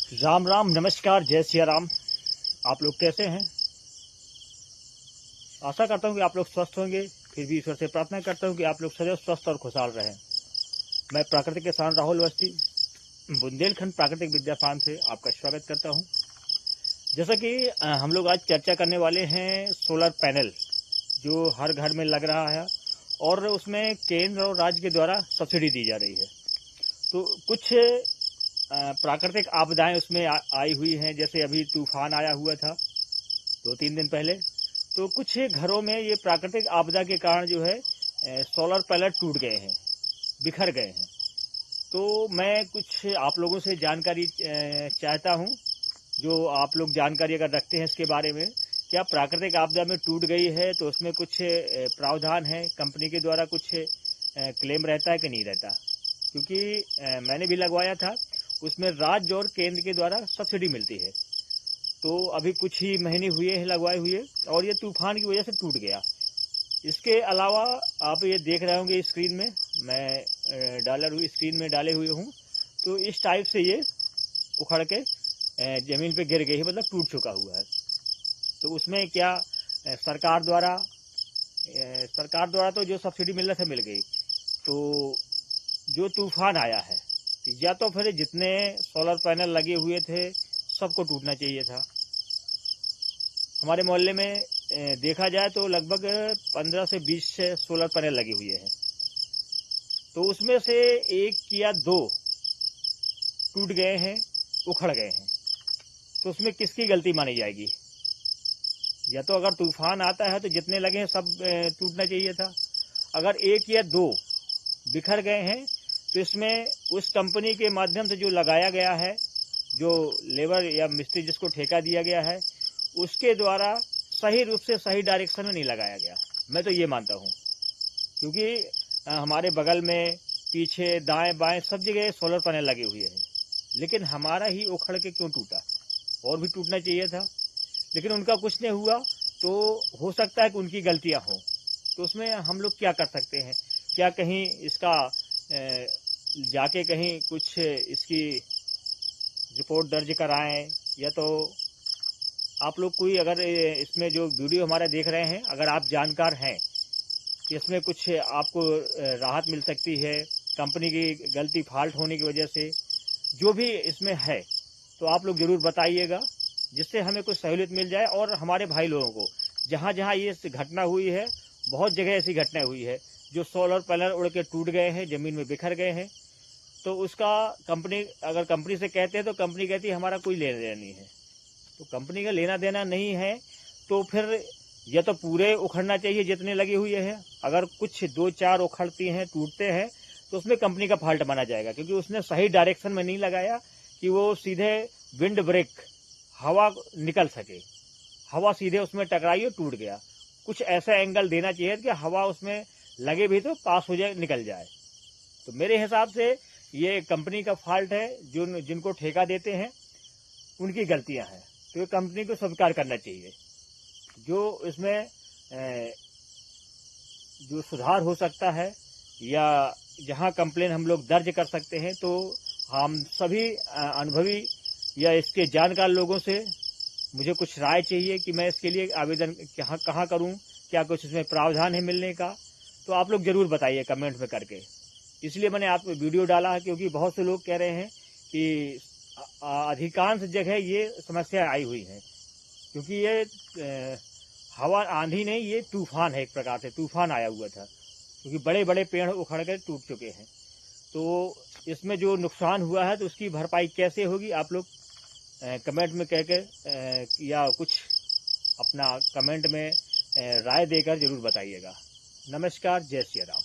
राम राम, नमस्कार, जय सिया राम। आप लोग कैसे हैं? आशा करता हूं कि आप लोग स्वस्थ होंगे। फिर भी ईश्वर से प्रार्थना करता हूं कि आप लोग सदैव स्वस्थ और खुशहाल रहें। मैं प्राकृतिक किसान राहुल अवस्थी बुंदेलखंड प्राकृतिक विद्या फार्म से आपका स्वागत करता हूं। जैसा कि हम लोग आज चर्चा करने वाले हैं सोलर पैनल जो हर घर में लग रहा है और उसमें केंद्र और राज्य के द्वारा सब्सिडी दी जा रही है। तो कुछ प्राकृतिक आपदाएं उसमें आई हुई हैं, जैसे अभी तूफान आया हुआ था 2-3 दिन पहले। तो कुछ घरों में ये प्राकृतिक आपदा के कारण जो है सोलर पैनल टूट गए हैं, बिखर गए हैं। तो मैं कुछ आप लोगों से जानकारी चाहता हूं, जो आप लोग जानकारी अगर रखते हैं इसके बारे में। क्या प्राकृतिक आपदा में टूट गई है तो उसमें कुछ प्रावधान है, कंपनी के द्वारा कुछ क्लेम रहता है कि नहीं रहता? क्योंकि मैंने भी लगवाया था, उसमें राज्य और केंद्र के द्वारा सब्सिडी मिलती है। तो अभी कुछ ही महीने हुए हैं लगवाए हुए और ये तूफान की वजह से टूट गया। इसके अलावा आप ये देख रहे होंगे स्क्रीन में, मैं स्क्रीन में डाले हुए हूँ। तो इस टाइप से ये उखड़ के ज़मीन पे गिर गई है, मतलब टूट चुका हुआ है। तो उसमें क्या सरकार द्वारा तो जो सब्सिडी मिलना था मिल गई। तो जो तूफान आया है, या तो फिर जितने सोलर पैनल लगे हुए थे सबको टूटना चाहिए था। हमारे मोहल्ले में देखा जाए तो लगभग 15 से 20 सोलर पैनल लगे हुए हैं। तो उसमें से 1 या 2 टूट गए हैं, उखड़ गए हैं। तो उसमें किसकी गलती मानी जाएगी? या तो अगर तूफान आता है तो जितने लगे हैं सब टूटना चाहिए था। अगर 1 या 2 बिखर गए हैं तो इसमें उस कंपनी के माध्यम से जो लगाया गया है, जो लेबर या मिस्त्री जिसको ठेका दिया गया है, उसके द्वारा सही रूप से सही डायरेक्शन में नहीं लगाया गया। मैं तो ये मानता हूँ, क्योंकि हमारे बगल में, पीछे, दाएं बाएं सब जगह सोलर पैनल लगे हुए हैं, लेकिन हमारा ही उखड़ के क्यों टूटा? और भी टूटना चाहिए था, लेकिन उनका कुछ नहीं हुआ। तो हो सकता है कि उनकी गलतियां हों। तो उसमें हम लोग क्या कर सकते हैं? क्या कहीं इसका जाके कहीं कुछ इसकी रिपोर्ट दर्ज कराएं, या तो आप लोग कोई अगर इसमें जो वीडियो हमारा देख रहे हैं, अगर आप जानकार हैं कि इसमें कुछ आपको राहत मिल सकती है कंपनी की गलती फॉल्ट होने की वजह से, जो भी इसमें है, तो आप लोग ज़रूर बताइएगा, जिससे हमें कुछ सहूलियत मिल जाए। और हमारे भाई लोगों को जहाँ जहाँ ये घटना हुई है, बहुत जगह ऐसी घटना हुई है जो सोलर पैनल उड़ के टूट गए हैं, ज़मीन में बिखर गए हैं। तो उसका अगर कंपनी से कहते हैं तो कंपनी कहती है हमारा कोई लेना देना नहीं है। तो कंपनी का लेना देना नहीं है तो फिर या तो पूरे उखड़ना चाहिए जितने लगे हुए हैं। अगर कुछ 2-4 उखड़ती हैं, टूटते हैं, तो उसमें कंपनी का फॉल्ट माना जाएगा, क्योंकि उसने सही डायरेक्शन में नहीं लगाया कि वो सीधे विंड ब्रेक, हवा निकल सके। हवा सीधे उसमें टकराई और टूट गया। कुछ ऐसा एंगल देना चाहिए कि हवा उसमें लगे भी तो पास हो जाए, निकल जाए। तो मेरे हिसाब से ये कंपनी का फॉल्ट है, जिनको ठेका देते हैं उनकी गलतियां हैं। तो ये कंपनी को स्वीकार करना चाहिए। जो इसमें जो सुधार हो सकता है या जहां कंप्लेन हम लोग दर्ज कर सकते हैं, तो हम सभी अनुभवी या इसके जानकार लोगों से मुझे कुछ राय चाहिए कि मैं इसके लिए आवेदन कहाँ करूं, क्या कुछ इसमें प्रावधान है मिलने का? तो आप लोग ज़रूर बताइए कमेंट में करके। इसलिए मैंने आप वीडियो डाला है, क्योंकि बहुत से लोग कह रहे हैं कि अधिकांश जगह ये समस्या आई हुई है। क्योंकि ये हवा आंधी नहीं, ये तूफान है, एक प्रकार से तूफान आया हुआ था, क्योंकि बड़े बड़े पेड़ उखड़ कर टूट चुके हैं। तो इसमें जो नुकसान हुआ है तो उसकी भरपाई कैसे होगी, आप लोग कमेंट में कह के या कुछ अपना कमेंट में राय देकर ज़रूर बताइएगा। नमस्कार, जय श्री राम।